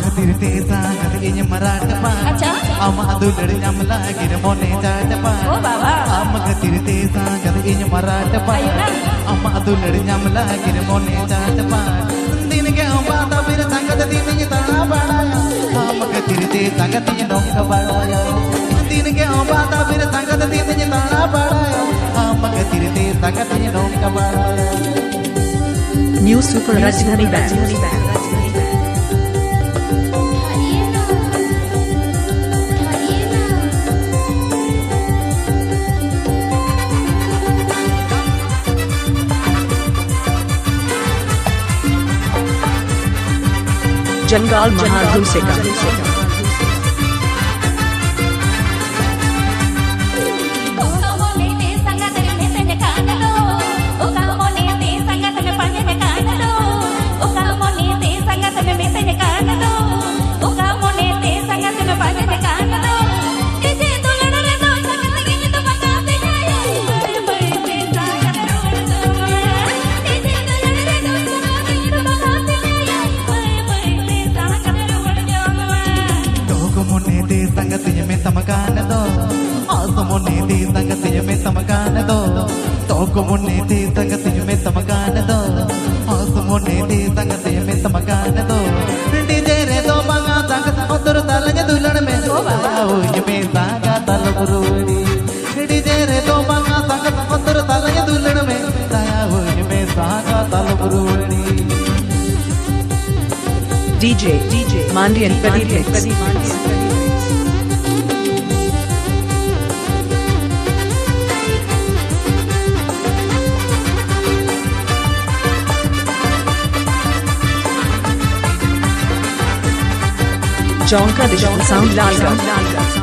खातिर ते सांगत इन मराठ पा आम दुलड़ जमला गिर मोने चाट पा आम खातिर ते सांगत इन मराठ पा आम दुलड़ जमला गिर मोने चाट पा दिन के बाता फिर संगत दिन ये तना बड़ाया आम खातिर ते सांगत ये नोक बड़ाया दिन के बाता फिर संगत दिन ये तना बड़ाया आम खातिर ते सांगत ये नोक बड़ाया न्यू सुपर राजधानी बैंड जंगाल महादू से संगतिय में तमकान दो आसमोने दे संगतिय में तमकान दो तोको मोने दे संगतिय में तमकान दो आसमोने दे संगतिय में तमकान दो डीजे रे दो बांगा संगत उतर तालज दुलड़ में आओ ये में सागा तल बुरुड़ी डीजे रे दो बांगा संगत उतर तालज दुलड़ में आओ ये में सागा तल बुरुड़ी डीजे मांडियन Pradeep Jonka the sound Lalga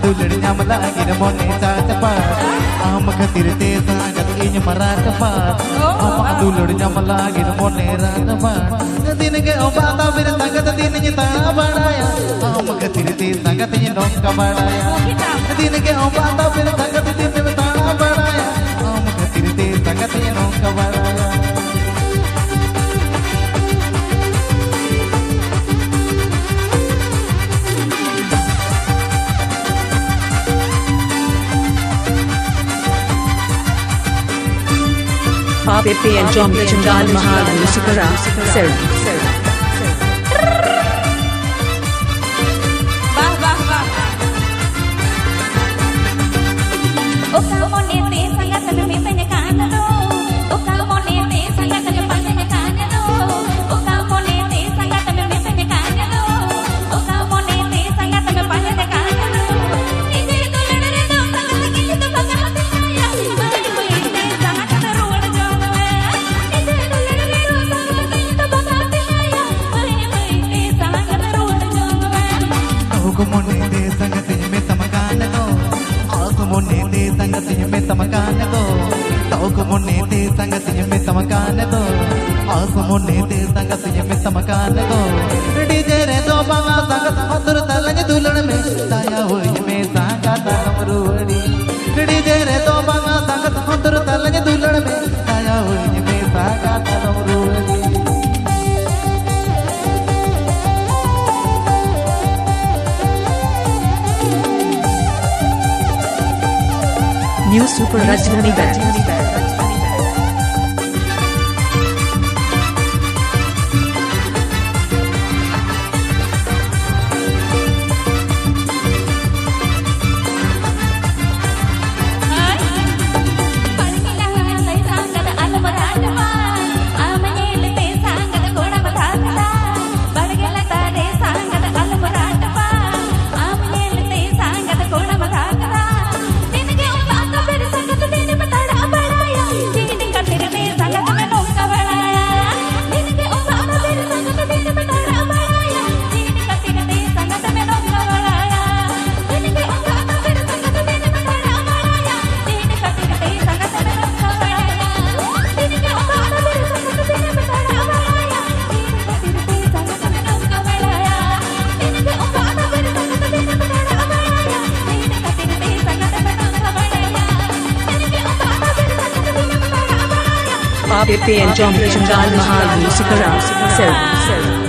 दुलड़ जमला गिर मोने चाट पा आम खातिर ते सांगत इन मराठ पा आम दुलड़ जमला गिर मोने रात पा दिन के बाता फिर संगत दिन ये तना बड़ाया आम खातिर ते सांगत ये नोक बड़ाया दिन के बाता फिर संगत दिन ये तना बड़ाया आम खातिर ते संगत ये नोक बड़ाया Pepe and John Jangal Mahal Sikara Sir Wah wah wah O kamu nete sangat sangat penyekan do O kamu nete sangat sangat penyekan do O kamu nete sangat sangat penyekan do O kamu nete sangat sangat penyekan do Ini itu lere do sangat gitu banget saya Ini sangat terus मोने दे संगतिय में तमकान दो आसो मोने दे संगतिय में तमकान दो तोको मोने दे संगतिय में तमकान दो आसो मोने दे संगतिय में तमकान दो डीजे रे दो बांगा संगत उतर तालज दुलड़ में ताया होई में सागा तमरुड़ी डीजे रे दो बांगा संगत उतर तालज दुलड़ में ताया होई में saga तमरुड़ी New Super Rajdhani Band Pipi and John Chingal Mahal Musikara. Sir.